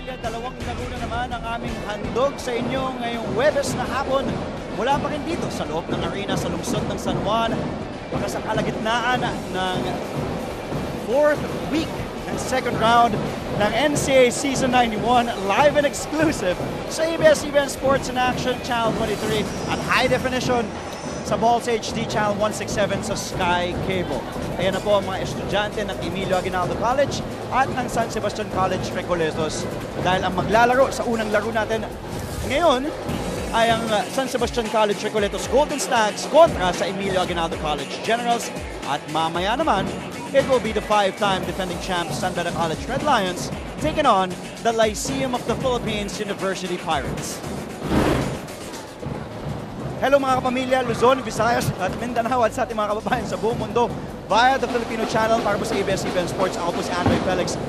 kapamilya, dalawang laro na naman ang aming handog sa inyo ngayong Huwebes na hapon. Mula pa rin dito sa loob ng arena sa lungsod ng San Juan, baka sa kalagitnaan ng 4th week ng second round ng NCAA Season 91, live and exclusive sa ABS-CBN Sports in Action Channel 23 at high definition sa Balls HD Channel 167 sa Sky Cable. Ayan na po ang mga estudyante ng Emilio Aguinaldo College at ng San Sebastian College Recoletos. Dahil ang maglalaro sa unang laro natin ngayon ay ang San Sebastian College Recoletos Golden Stags kontra sa Emilio Aguinaldo College Generals. At mamaya naman, it will be the 5-time defending champs San Beda College Red Lions taking on the Lyceum of the Philippines University Pirates. Hello mga kapamilya, Luzon, Visayas at Mindanao at sa ating mga kababayan sa buong mundo via the Filipino channel para po sa ABS-CBN Sports. Ako po si Andre Felix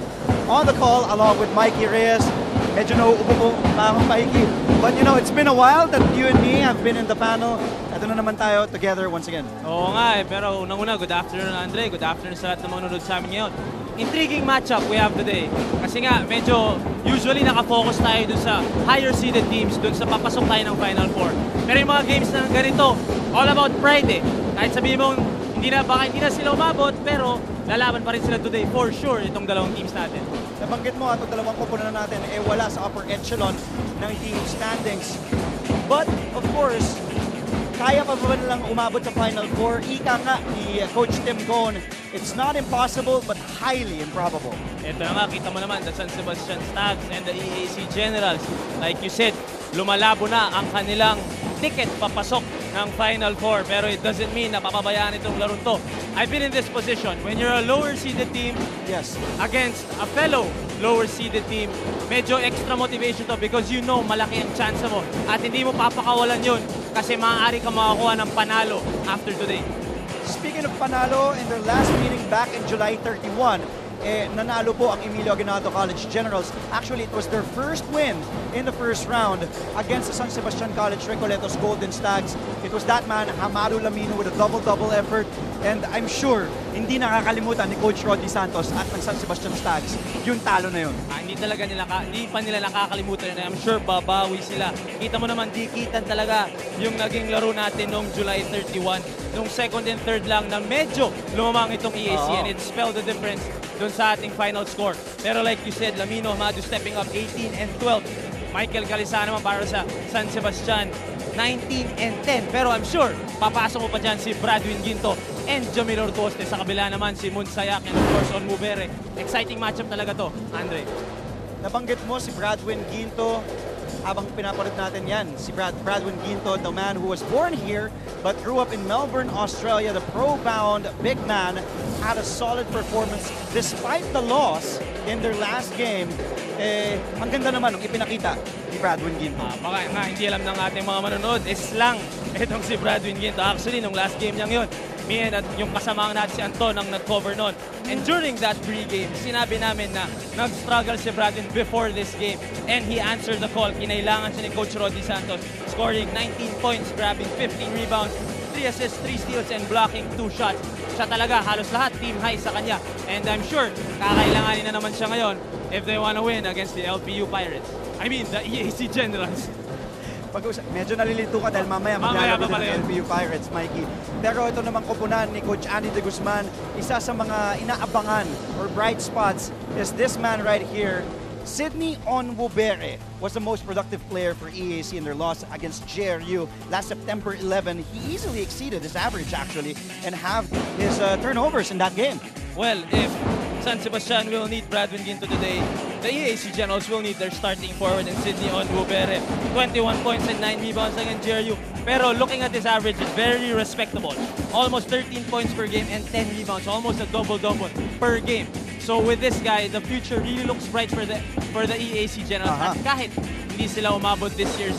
on the call along with Mikey Reyes. Medyo nauubo po akong Mikey. But you know, it's been a while that you and me have been in the panel. Ito na naman tayo together once again. Oo nga pero unang-una, good afternoon Andre, good afternoon sa lahat ng mga nanonood sa amin ngayon. Intriguing matchup we have today. Kasi nga, medyo usually nakafocus tayo dun sa higher seeded teams, dun sa papasok tayo ng Final Four. Pero yung mga games na ganito, all about pride eh. Kahit sabihin mong baka hindi na sila umabot, pero lalaban pa rin sila today for sure itong dalawang teams natin. Nabanggit mo at dalawang koponan natin wala sa upper echelon ng team standings. But of course, kaya pa ba nilang umabot sa Final Four? Ika nga ni Coach Tim Cone, it's not impossible but highly improbable. Ito na nga, kita mo naman, the San Sebastian Stags and the EAC Generals. Like you said, lumalabo na ang kanilang ticket papasok ng Final Four. Pero it doesn't mean na papabayaan itong laro to. I've been in this position. When you're a lower seeded team yes, against a fellow lower seeded team, medyo extra motivation to because you know malaki ang chance mo at hindi mo papakawalan yun kasi maaari ka makakuha ng panalo after today. Speaking of panalo, in their last meeting back in July 31, nanalo po ang Emilio Aguinaldo College Generals. Actually, it was their first win in the first round against the San Sebastian College Recoletos Golden Stags. It was that man, Amaru Lamino, with a double-double effort. And I'm sure, hindi nakakalimutan ni Coach Roddy Santos at ng San Sebastian Stags yung talo na yun. Hindi pa nila nakakalimutan yun. I'm sure babawi sila. Kita mo naman, dikitan talaga yung naging laro natin noong July 31. Nung second and third lang na medyo lumamang itong EAC and it spelled the difference dun sa ating final score. Pero like you said, Lamino, Amado stepping up 18 and 12. Michael Calisa naman para sa San Sebastian, 19 and 10. Pero I'm sure, papasok mo pa dyan si Bradwin Ginto and Jamil Ortoste. Sa kabila naman si Munsayak and of course on Mubere. Exciting matchup talaga to, Andre. Nabanggit mo si Bradwin Ginto. Habang pinapanood natin yan, si Bradwin Ginto, the man who was born here but grew up in Melbourne, Australia, the pro-bound big man, had a solid performance despite the loss in their last game. Ang ganda naman ng ipinakita ni Bradwin Ginto. Baka nga hindi alam ng ating mga manonood, slang itong si Bradwin Ginto. Actually, nung last game niyang yun, me and yung kasamaang natin si Anton ang nag-cover noon. And during that pre-game, sinabi namin na nag-struggle si Bradwin before this game. And he answered the call. Kinailangan siya ni Coach Roddy Santos, scoring 19 points, grabbing 15 rebounds, 3 assists, 3 steals, and blocking 2 shots. Siya talaga, halos lahat, team high sa kanya. And I'm sure, kakailanganin na naman siya ngayon if they want to win against the LPU Pirates. I mean, the EAC Generals. Medyo nalilito ka dahil mamaya maglalaro ng LPU Pirates, Mikey. Pero ito namang koponan ni Coach Andy De Guzman, isa sa mga inaabangan or bright spots is this man right here. Sydney Onwubere was the most productive player for EAC in their loss against JRU last September 11. He easily exceeded his average actually and halved his turnovers in that game. Well, if San Sebastian will need Bradwin Ginto today, the EAC Generals will need their starting forward in Sydney Onwubere. 21 points and 9 rebounds against JRU. Pero looking at his average, it's very respectable. Almost 13 points per game and 10 rebounds. Almost a double-double per game. So with this guy, the future really looks bright for the EAC Generals. At kahit hindi sila umabot this year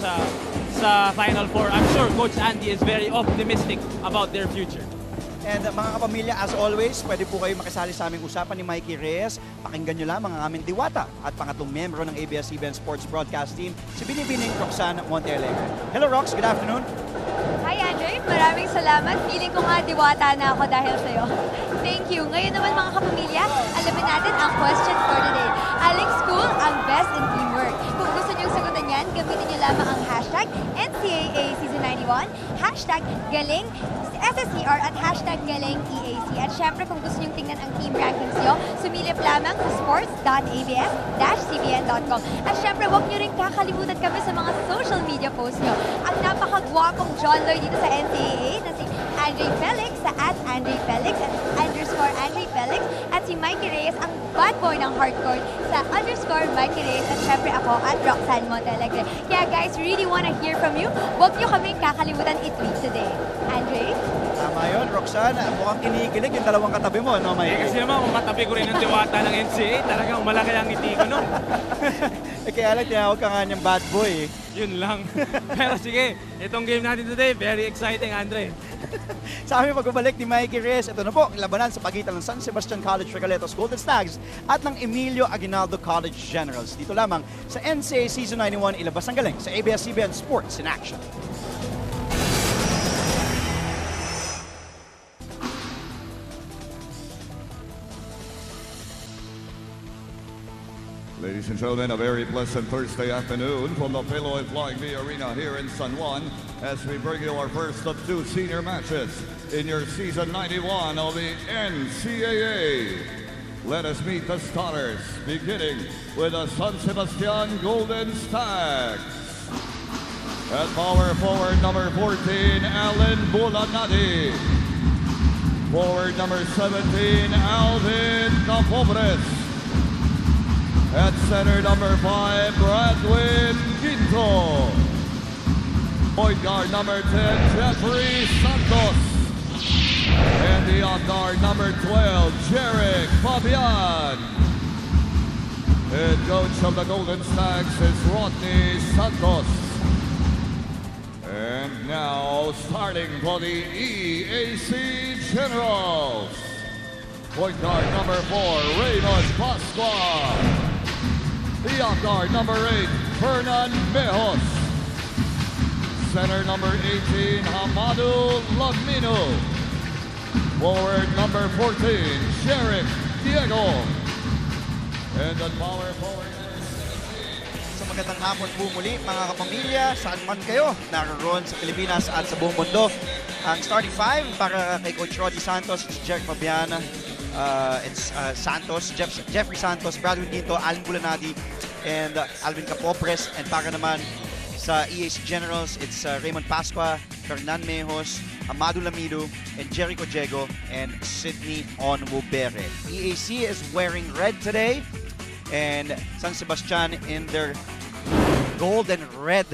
sa Final Four, I'm sure Coach Andy is very optimistic about their future. And mga kapamilya, as always, pwede po kayo makisali sa aming usapan ni Mikey Reyes. Pakinggan nyo lang mga aming diwata at pangatlong membro ng ABS-CBN Sports Broadcast Team, si Binibining Roxanne Montealegre. Hello Rox, good afternoon. Hi Andre, maraming salamat. Feeling ko nga diwata na ako dahil sa'yo. Thank you. Ngayon naman mga kapamilya, alamin natin ang question for today. Aling school ang best in teamwork #galing SSCR at #galing EAC. At syempre, kung gusto nyo tingnan ang team rankings nyo, sumilip lamang sa sports.abs-cbn.com. At syempre, huwag nyo rin kakalimutan kami sa mga social media posts nyo. Ang napakagwapong John Lloyd dito sa NCAA na si Andre Felix sa @AndreFelix at _AndreFelix, at si Mikey Reyes, ang bad boy ng hardcore, sa _Mikey Reyes, at syempre ako at Roxanne Montalegre. Kaya guys, really wanna hear from you. Huwag nyo kaming kakalimutan i-tweet today. Andre? Tama yun, Roxanne. Mukhang kinikilig yung dalawang katabi mo, no, Mikey? Kasi naman, kung katabi ko rin ng diwata ng NCAA, talagang malaki ang ngiti ko nun. Kaya lang, tinawag ka nga niyang bad boy. Yun lang. Pero sige, itong game natin today, very exciting, Andre. Sa aming pagbabalik ni Mikey Reyes, ito na po, labanan sa pagitan ng San Sebastian College Recoletos Golden Stags at ng Emilio Aguinaldo College Generals. Dito lamang sa NCAA Season 91, ilabas ang galing sa ABS-CBN Sports in Action. Ladies and gentlemen, a very pleasant Thursday afternoon from the Paloy Flying V Arena here in San Juan as we bring you our first of two senior matches in your Season 91 of the NCAA. Let us meet the starters, beginning with the San Sebastian Golden Stags. At power forward number 14, Allen Bulanadi. Forward number 17, Alvin Capobres. At center number 5, Bradwin Ginto. Point guard number 10, Jeffrey Santos. And the off guard number 12, Jerick Fabian. Head coach of the Golden Stags is Rodney Santos. And now starting for the EAC Generals. Point guard number 4, Raymond Pasqua. The off guard number 8, Fernan Mejos. Center number 18, Hamadu Lamino. Forward number 14, Sheriff Diego. And the power forward number 17. Sa magandang hapon po muli, mga kapamilya, saan man kayo naroon sa Pilipinas at sa buong mundo. Ang starting 5 para kay Coach Rodney Santos, Jerick Fabian, Santos, Jeffrey Santos, Bradwin Ginto, Allen Bulanadi, and Alvin Capopres. And para naman sa EAC Generals, it's Raymond Pasqua, Fernan Mejos, Amado Lamido, and Jericho Diego, and Sydney Onwubere. EAC is wearing red today, and San Sebastian in their gold and red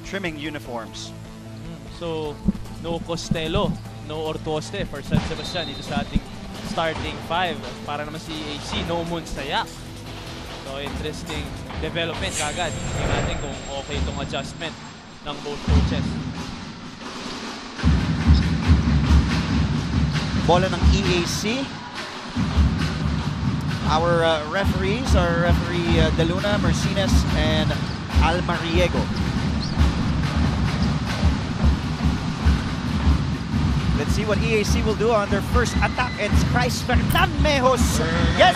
trimming uniforms. So, no Costello, no Ortoste for San Sebastian dito sa ating starting 5. Para naman si EAC, no Monsayak. So, interesting development kagad. Tingnan natin kung okay itong adjustment ng both coaches. Bola ng EAC. Our referees are referee Deluna, Marcinez, and Almariego. Let's see what EAC will do on their first attack. It's Christ Fernan Mejos. Yes!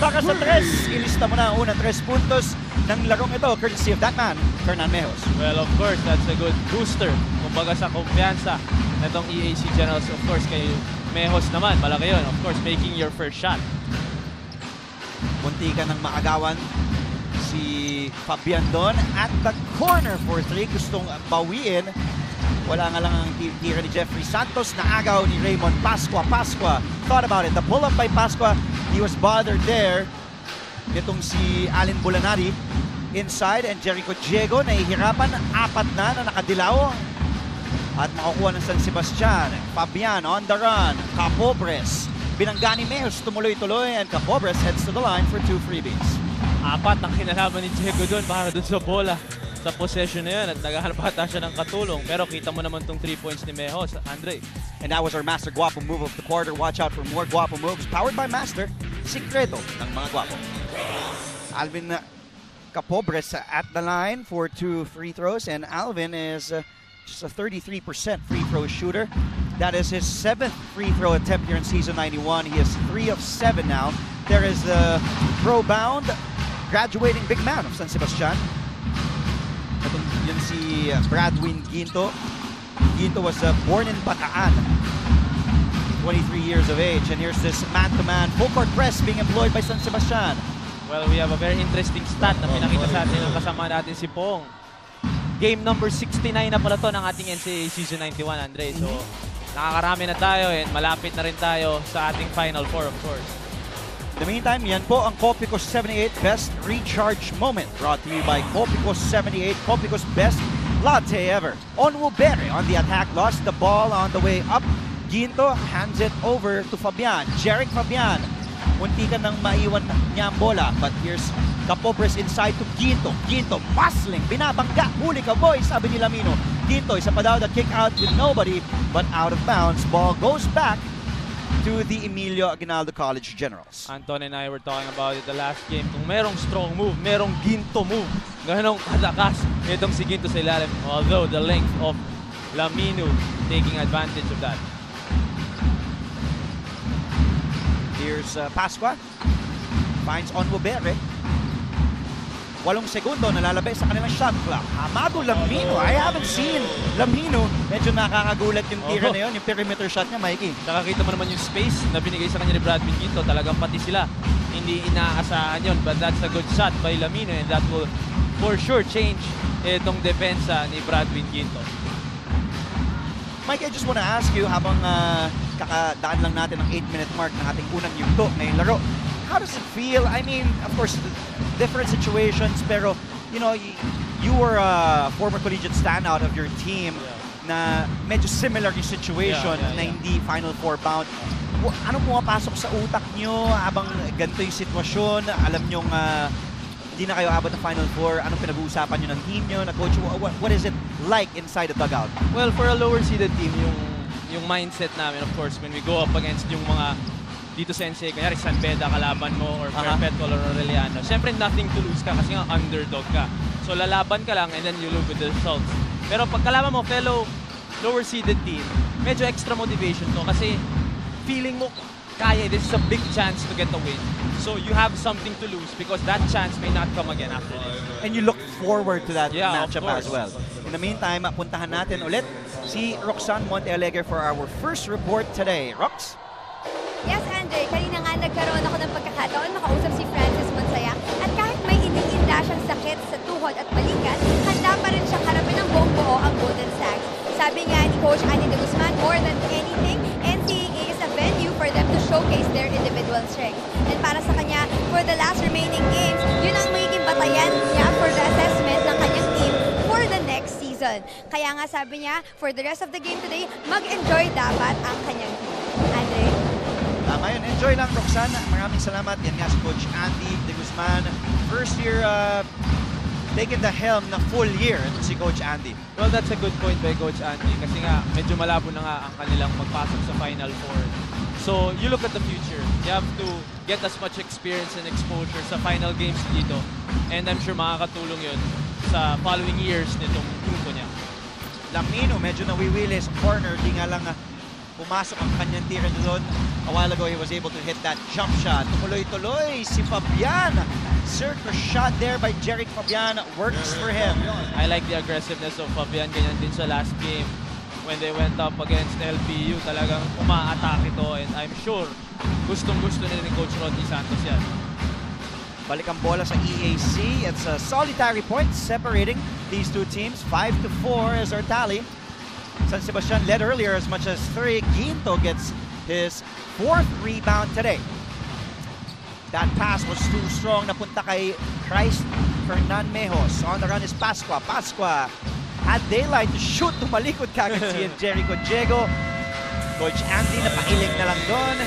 Baka sa 3. Ilista mo na ang unang 3 puntos ng larong ito, courtesy of that man, Fernan Mejos. Well, of course, that's a good booster. Kumbaga sa kumpiyansa nitong EAC Generals. Of course, kay Mejos naman, malaki yun. Of course, making your first shot. Munti ka ng maagawan si Fabian doon at the corner for 3. Gustong bawiin. Wala nga lang ang tira ni Jeffrey Santos. Naagaw ni Raymond Pasqua. Pasqua thought about it. The pull-up by Pasqua, he was bothered there. Itong si Allen Bulanadi inside, and Jericho Diego nahihirapan. 4 na nakadilaw. At makakuha ng San Sebastian. Fabian on the run. Capobres. Binangga ni Mejos, tumuloy-tuloy, and Capobres heads to the line for 2 freebies. 4 ang kinalaman ni Diego doon para doon sa bola. Sa possession na yun at naghahanap ata siya ng katulong. Pero kita mo naman tong 3 points ni Mejos, Andre. And that was our Master Guapo move of the quarter. Watch out for more Guapo moves powered by Master. Sikreto ng mga Guapo. Alvin Capobres at the line for 2 free throws, and Alvin is just a 33% free throw shooter. That is his 7th free throw attempt here in Season 91. He is 3 of 7 now. There is the pro-bound graduating big man of San Sebastian. Yun si Bradwin Ginto. Ginto was born in Bataan, 23 years of age. And here's this man-to-man full court press being employed by San Sebastian. Well, we have a very interesting stat na pinakita sa atin ng kasama natin si Pong. Game number 69 na pala to ng ating NCAA Season 91, Andre. So, nakakarami na tayo and malapit na rin tayo sa ating Final Four, of course. In the meantime, yan po ang Copicos 78 Best Recharge Moment. Brought to you by Copicos 78, Copicos Best Latte Ever. Onwubere on the attack, lost the ball on the way up. Ginto hands it over to Fabian. Jeric Fabian. Munti ka nang maiwan niya ang bola. But here's Capobres inside to Ginto. Ginto muscling. Binabangga. Huli ka boy, sabi ni Lamino. Ginto, isa pa daw the kick out with nobody. But out of bounds. Ball goes back to the Emilio Aguinaldo College Generals. Anton and I were talking about it the last game. Kung merong strong move, merong Ginto move. Ganong kalakas itong si Ginto sa ilalim. Although the length of Lamino taking advantage of that. Here's Pascua. Finds Onwubere. 8 segundo nalalabay sa kanilang shot clock. Amado Lamino. I haven't seen Lamino. Medyo nakakagulat yung tira na yun. Yung perimeter shot niya, Mikey. Nakakita mo naman yung space na binigay sa kanya ni Bradwin Ginto. Talagang pati sila. Hindi inaasahan yun. But that's a good shot by Lamino and that will for sure change itong depensa ni Bradwin Ginto. Mike, I just want to ask you, habang kakadaan lang natin ang 8-minute mark ng ating unang yugto ngayong laro, how does it feel? I mean, of course, different situations, pero, you know, you were a former collegiate standout of your team na medyo similar yung situation na hindi Final Four bound. Anong pumapasok sa utak nyo habang ganito yung sitwasyon? Alam nyo hindi na kayo abot ng Final Four. Anong pinag-uusapan nyo ng team nyo? Na coach, what is it like inside the dugout? Well, for a lower seeded team, yung mindset namin, of course, when we go up against yung mga dito sa NCAA, kanyari San Beda kalaban mo or Perpetual or Aureliano, syempre nothing to lose ka kasi nga underdog ka. So lalaban ka lang and then you look with the results. Pero pag kalaban mo, fellow lower seeded team, medyo extra motivation to kasi feeling mo, kaya, this is a big chance to get a win. So you have something to lose because that chance may not come again after this. And you look forward to that matchup of as well. In the meantime, puntahan natin ulit si Roxanne Montealegre for our first report today. Rox? Yes, Andre. Kanina nga nagkaroon ako ng pagkakataon makausap si Francis Monsaya at kahit may iniinda siyang sakit sa tuhod at balikat, handa pa rin siyang harapin ng buong buo ang Golden Stags. Sabi nga ni Coach Andy de Guzman, more than anything, NCAA is a venue for them to showcase their individual strengths. And para sa kanya, for the last remaining games, yun ang magiging batayan niya for the assessment ng kanyang team for the next season. Kaya nga sabi niya, for the rest of the game today, mag-enjoy dapat ang kanyang team. Andre? Tama yun. Enjoy lang, Roxanne. Maraming salamat. Yan nga si Coach Andy de Guzman. First year taking the helm na full year si Coach Andy. Well, that's a good point by Coach Andy kasi nga medyo malabo na nga ang kanilang magpasok sa Final Four. So, you look at the future. You have to get as much experience and exposure sa final games dito. And I'm sure makakatulong yun sa following years nitong grupo niya. Lamino, medyo nawiwili sa corner. Di nga lang pumasok ang kanyang tira doon. A while ago, he was able to hit that jump shot. Tuloy-tuloy si Fabian. Circus shot there by Jeric Fabian. Works for him. I like the aggressiveness of Fabian. Ganyan din sa last game. When they went up against LPU, talagang uma-attack ito. And I'm sure, gustong-gusto nila ni Coach Rodney Santos yan. Balik ang bola sa EAC. It's a solitary point separating these two teams. 5-4 is our tally. San Sebastian led earlier as much as 3. Ginto gets his 4th rebound today. That pass was too strong. Napunta kay Christ Fernan Mejos. On the run is Pascua. Pascua had daylight to shoot. Tumalikod kagad si Jericho Diego. Coach Andy napailing na lang doon.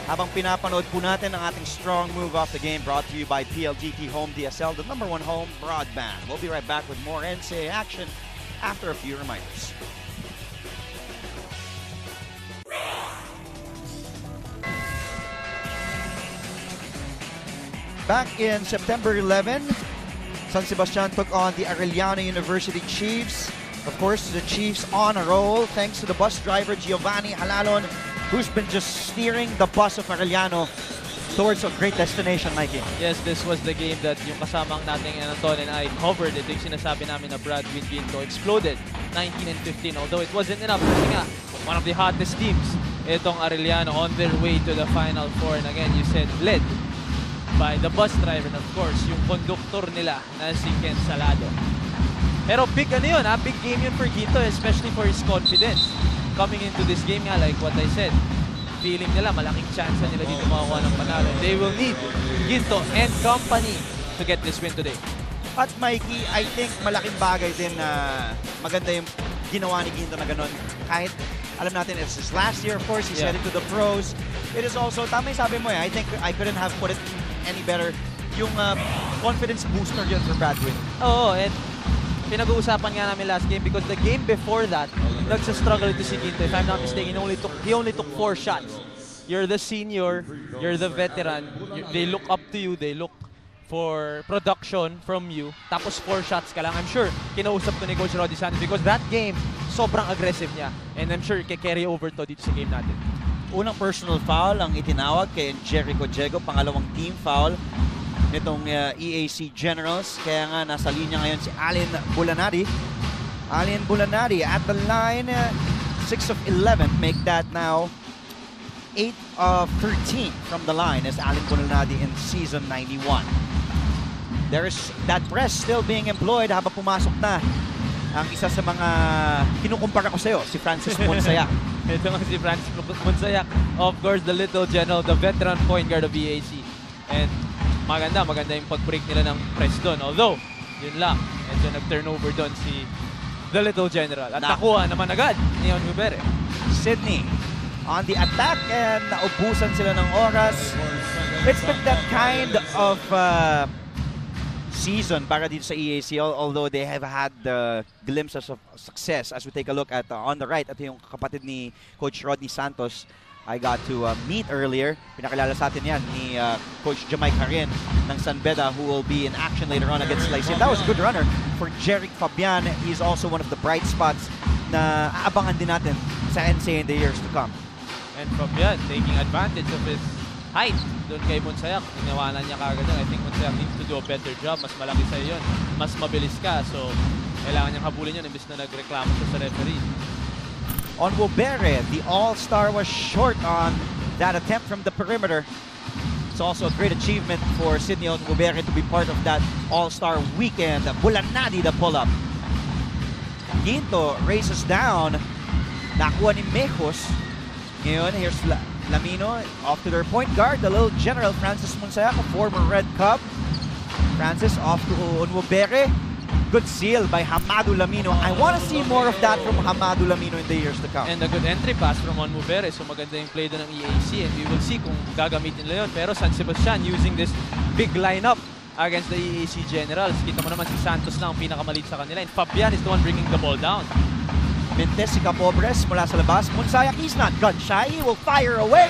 Habang pinapanood po natin ang ating strong move off the game brought to you by PLDT Home DSL, the #1 home broadband. We'll be right back with more NCAA action after a few reminders. Back in September 11, San Sebastian took on the Arellano University Chiefs. Of course, the Chiefs on a roll thanks to the bus driver Giovanni Halalon, who's been just steering the bus of Arellano towards a great destination, Mikey. Yes, this was the game that yung kasamang nating Anton and I covered. Ito yung sinasabi namin na Bradwin Ginto exploded 19 and 15. Although it wasn't enough kasi nga, one of the hottest teams, itong Arellano on their way to the Final Four. And again, you said led by the bus driver and of course, yung conductor nila na si Ken Salado. Pero big ano yun, big game yun for Ginto, especially for his confidence. Coming into this game nga, like what I said, feeling nila malaking chance nila dito makakuha ng panalo. They will need Ginto and company to get this win today. At Mikey, I think malaking bagay din na maganda yung ginawa ni Ginto na ganun. Kahit alam natin, it's his last year, of course, he's headed to the pros. It is also, tama yung sabi mo I think I couldn't have put it any better. Yung confidence booster yun for Bradwin. Oo, and pinag-uusapan nga namin last game because the game before that, nagsa-struggle ito si Ginto. If I'm not mistaken, he only took 4 shots. You're the senior, you're the veteran, they look up to you, they look for production from you. Tapos 4 shots ka lang. I'm sure kinausap to ni Coach Roddy Santos because that game, sobrang aggressive niya. And I'm sure carry over to dito sa game natin. Unang personal foul ang itinawag kay Jericho Diego, pangalawang team foul nitong EAC Generals. Kaya nga nasa linya ngayon si Allen Bulanadi. Allen Bulanadi at the line, 6 of 11. Make that now 8 of 13 from the line as Allen Bulanadi in season 91. There's that press still being employed habang pumasok na ang isa sa mga kinukumpara ko sa'yo, si Francis Monsayak. Ito nga si Francis Monsayak. Of course, the little general, the veteran point guard of EAC. And maganda yung pag-break nila ng press doon. Although, yun lang, medyo nag-turnover doon si the little general. At nakuha naman agad ni Onubere. Sydney on the attack and naubusan sila ng oras. It's been that kind of season para dito sa EAC, although they have had glimpses of success. As we take a look at on the right, ito yung kapatid ni Coach Rodney Santos I got to meet earlier. Pinakilala sa atin yan ni Coach Jamay Karin ng San Beda, who will be in action later on against Lyceum. That was a good runner for Jeric Fabian. He's also one of the bright spots na aabangan din natin sa NCAA in the years to come. And Fabian taking advantage of his height doon kay Monsayak. Inawanan niya kagad yan. I think Monsayak needs to do a better job. Mas malaki sa'yo yun. Mas mabilis ka. So, kailangan niyang habulin yun imbis na nagreklamo siya sa referee. On Wobere, the all-star was short on that attempt from the perimeter. It's also a great achievement for Sydney Wobere to be part of that all-star weekend. Bulanadi the pull-up. Ginto races down. Nakuha ni Mejos. Ngayon, here's Lamino off to their point guard, the little general Francis Monsayak, a former Red Cub. Francis off to Onwobere. Good seal by Hamadu Lamino. I want to see more of that from Hamadu Lamino in the years to come. And a good entry pass from Onwobere. So maganda yung play doon ng EAC and we will see kung gagamitin nila yun. Pero San Sebastian using this big lineup against the EAC Generals. Kita mo naman si Santos na ang pinakamalit sa kanila. And Fabian is the one bringing the ball down. Mintes si Capobres mula sa labas. Monsayak, he's not gun shy. He will fire away.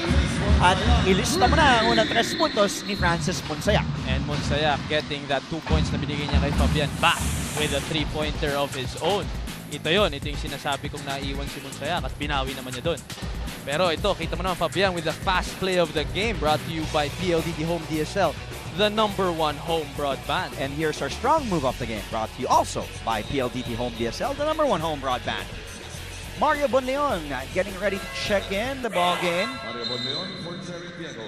At ilista mo na ang unang 3 puntos ni Francis Monsayak. And Monsayak getting that 2 points na binigay niya kay Fabian back with a 3-pointer of his own. Ito yun. Ito yung sinasabi kong naiwan si Monsayak at binawi naman niya doon. Pero ito, kita mo naman Fabian with the fast play of the game brought to you by PLDT Home DSL, the #1 home broadband. And here's our strong move of the game, brought to you also by PLDT Home DSL, the #1 home broadband. Mario Bonleon getting ready to check in the ball game. Mario Bonleon for Jeric Diego.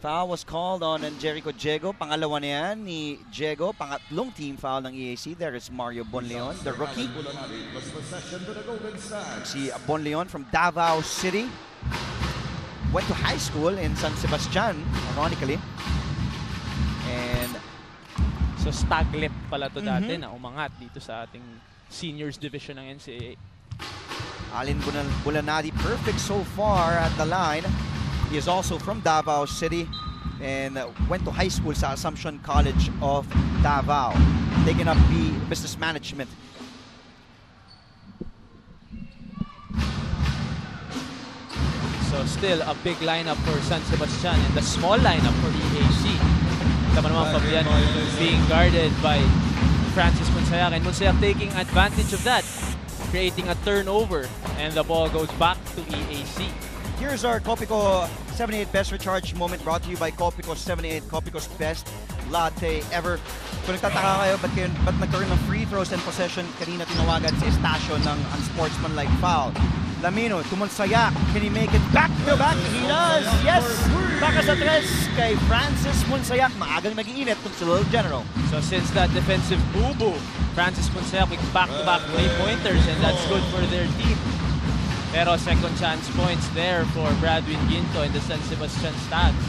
Foul was called on Jericho Diego. Pangalawa na yan ni Diego. Pangatlong team foul ng EAC. There is Mario Bonleon, the rookie. Si Bonleon from Davao City. Went to high school in San Sebastian, ironically. And so staglit pala to dati na umangat dito sa ating seniors division ng NCAA. Allen Bulanadi, perfect so far at the line. He is also from Davao City and went to high school sa Assumption College of Davao, taking up the business management. So still a big lineup for San Sebastian and the small lineup for EAC. Tama naman Fabian being guarded by Francis Monsayak, and Monsayak taking advantage of that, creating a turnover, and the ball goes back to EAC. Here's our Copico 78 Best Recharge moment brought to you by Copico 78, Copico's best latte ever. Kung nagtataka kayo, ba't nagkaroon ng free throws and possession, kanina tinawagan si Sebastian ng unsportsmanlike foul. Lamino, tumunsayak. Can he make it back-to-back? He does! Yes! Baka sa tres kay Francis Munsayak. Maagang nag-iinit kung si Little General. So since that defensive boo-boo, Francis Munsayak with back-to-back 3-pointers, and that's good for their team. Pero second chance points there for Bradwin Ginto in the San Sebastian stats.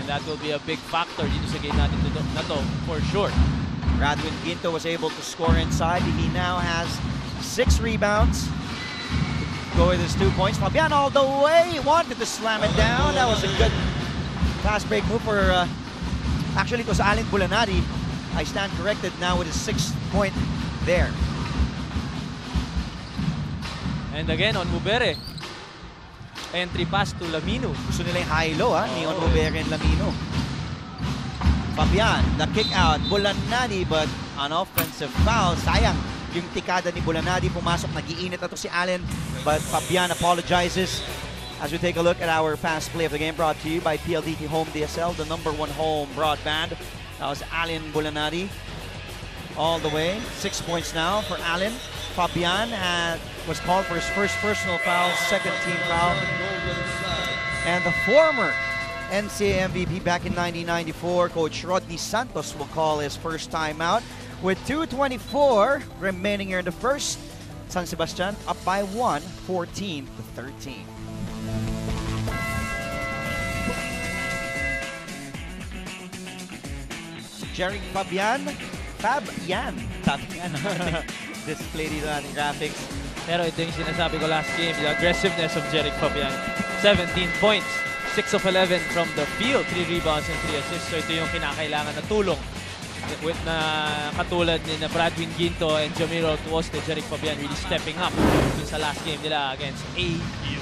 And that will be a big factor dito sa game natin na to, for sure. Bradwin Ginto was able to score inside. He now has 6 rebounds. Go with his 2 points. Fabian all the way. Wanted to slam it down. That was a good fast break move for, actually it was Allen Bulanadi. I stand corrected now with his 6th point there. And again on Mubere. Entry pass to Lamino. Gusto nila yung high-low ni On Mubere and Lamino. Fabian, the kick out. Bulanadi, but an offensive foul. Sayang. Yung tikada ni Bulanadi pumasok, nag-iinit na to si Allen, but Fabian apologizes. As we take a look at our fast play of the game, brought to you by PLDT Home DSL, the #1 home broadband. That was Allen Bulanadi all the way. 6 points now for Allen. Fabian was called for his first personal foul, second team foul. And the former NCAA MVP back in 1994, Coach Rodney Santos will call his first time out. With 2:24 remaining here in the first, San Sebastian up by 1, 14-13. Jerry Fabian. Display dito natin graphics. Pero ito yung sinasabi ko last game, the aggressiveness of Jeric Fabian. 17 points, 6 of 11 from the field, 3 rebounds and 3 assists. So ito yung kinakailangan na tulong with na katulad ni na Bradwin Ginto and Jamiro Tuoste, Jeric Fabian really stepping up sa last game nila against AU.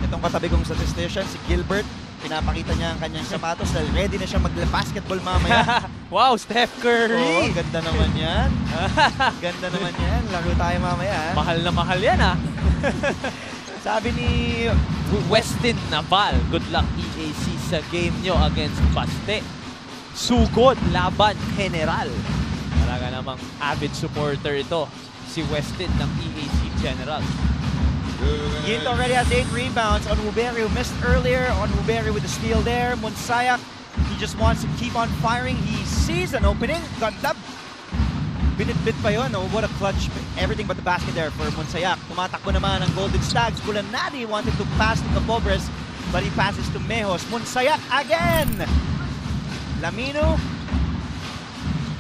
Itong katabi kong statistician, si Gilbert, pinapakita niya ang kanyang sapatos dahil ready na siya mag-basketball mamaya. Wow, Steph Curry! Oh, ganda naman yan. Ganda naman yan. Laro tayo mamaya. Mahal na mahal yan, ha? Sabi ni Westin Naval, good luck EAC sa game nyo against Baste. Sugod, laban, general. Talaga namang avid supporter ito, si Westin ng EAC General. Ginto already has 8 rebounds. On Muberi, who missed earlier. On Muberi with the steal there. Munsayak, he just wants to keep on firing. He sees an opening. Ganda. Binitbit pa yun. Oh, what a clutch. Everything but the basket there for Munsayak. Tumatakbo naman ang Golden Stags. Bulanadi wanted to pass to Capobres, but he passes to Mejos. Munsayak again. Lamino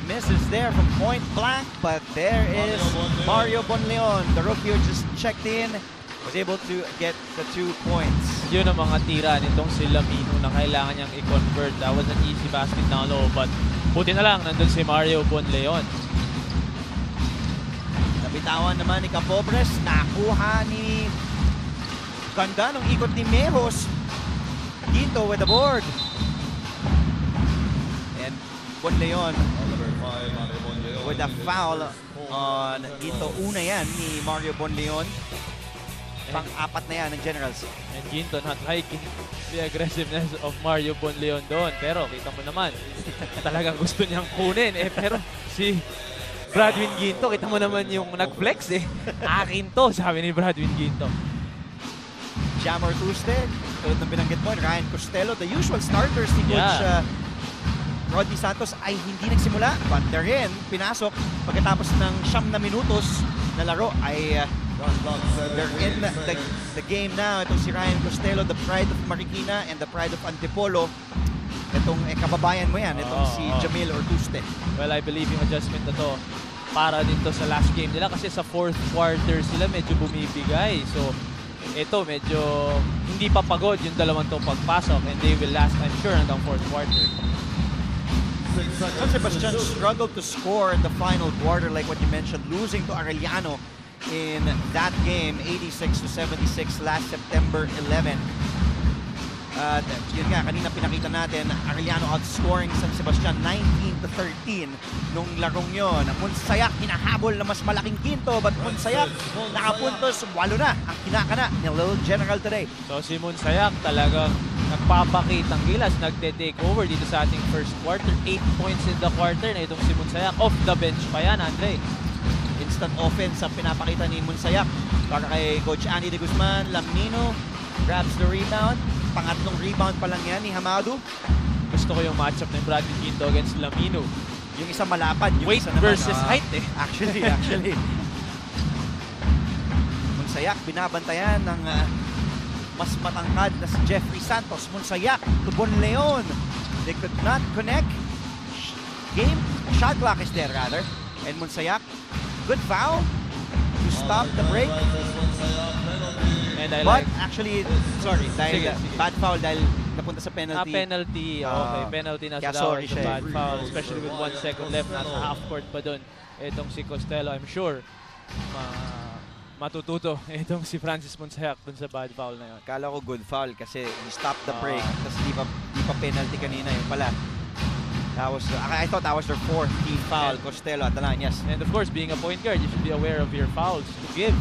misses there from point blank, but there is Mario Bonleon. The rookie who just checked in was able to get the 2 points. Yun ang mga tira nitong si Lamino na kailangan niyang i-convert. That was an easy basket down low, but buti na lang nandun si Mario Bonleon. Nabitawan naman ni Capobres. Nakuha ni ganda ng ikot ni Mejos. Ginto with the board. And Bonleon with a foul on Ginto. Una yan ni Mario Bonleon. Pang-apat na yan ng Generals. And Ginto not liking the aggressiveness of Mario Bonleon doon. Pero kita mo naman, talagang gusto niyang kunin. Pero si Bradwin Ginto, kita mo naman yung nag-flex Akin to, sabi ni Bradwin Ginto. Jamor Tuste, tulad ng binanggit mo, Ryan Costello, the usual starters ni Coach Rodney Santos ay hindi nagsimula. But they're in, pinasok. Pagkatapos ng 9 na minutos na laro ay they're in the game now. Itong si Ryan Costello, the pride of Marikina and the pride of Antipolo. Itong kababayan mo yan, itong si Jamil Ortuste. Well, I believe yung adjustment na to para dito sa last game nila kasi sa 4th quarter sila medyo bumibigay. So, ito medyo hindi pa pagod yung dalawang to pagpasok and they will last, I'm sure, hanggang 4th quarter. San Sebastian struggled to score in the final quarter like what you mentioned, losing to Arellano in that game, 86-76 last September 11. Yun nga, kanina pinakita natin, Arellano outscoring San Sebastian 19 14-13 nung larong yon. Monsayak hinahabol na mas malaking quinto, but Monsayak nakapuntos 8 na ang kinakana ni Little General today. So si Monsayak talagang nagpapakitang gilas, nagte-take over dito sa ating first quarter. 8 points in the quarter na itong si Monsayak. Off the bench pa yan, Andre. Instant offense ang pinapakita ni Monsayak para kay Coach Andy de Guzman. Lamnino grabs the rebound. Pangatlong rebound pa lang yan ni Hamadu. Gusto ko yung matchup ng Bradley Quinto against Lamino. Yung isa malapad, yung Weight isa naman, versus height eh. Actually. Monsayak binabantayan ng mas matangkad na si Jeffrey Santos. Monsayak to Bon Leon. They could not connect. Shot clock is there rather. And Monsayak, good foul to stop the break. And I But like... actually, sorry, dahil Sige. bad foul dahil napunta sa penalty. penalty. Okay, penalty na kaya sa sorry sa siya bad foul. Especially with 1 second left. Nasa half court pa dun. Itong si Costello, I'm sure, matututo itong si Francis Monsayak dun sa bad foul na yun. Kala ko good foul kasi he stopped the break. Tapos di pa penalty kanina yun pala. I thought that was their 4th team foul. Costello at the line, yes. And of course, being a point guard, you should be aware of your fouls to give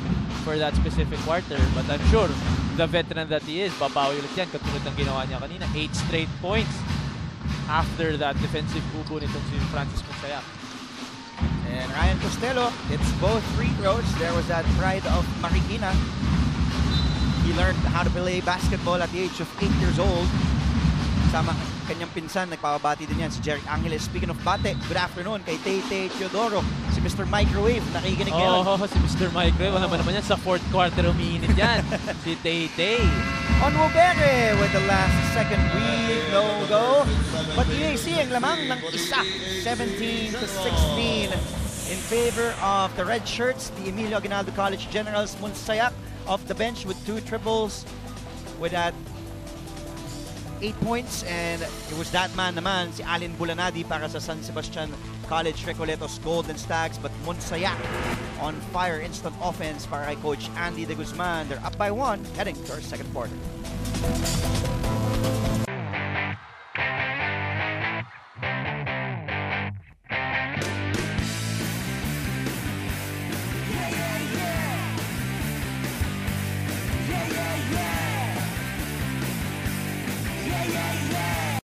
for that specific quarter. But I'm sure the veteran that he is, babawi ulit yan katulad ng ginawa niya kanina. 8 straight points after that defensive bubo nitong si Francis Monsayak. And Ryan Costello, it's both free throws. There was that pride of Marikina. He learned how to play basketball at the age of 8 years old. Sama kanyang pinsan, nagpapabati din yan si Jeric Angeles. Speaking of bate, good afternoon kay Tay Teodoro, si Mr. Microwave, nakikinig ngayon. Si Mr. Microwave, wala naman yan sa 4th quarter umiinit yan. Si Tay. On Wobere with the last second read, no go. But EAC ang lamang ng isa, 17-16 in favor of the red shirts. The Emilio Aguinaldo College Generals. Monsayak off the bench with 2 triples with that 8 points, and it was that man naman, si Alin Bulanadi para sa San Sebastian College Recoletos Golden Stags. But Monsayak on fire, instant offense para kay Coach Andy de Guzman. They're up by 1, heading to our second quarter.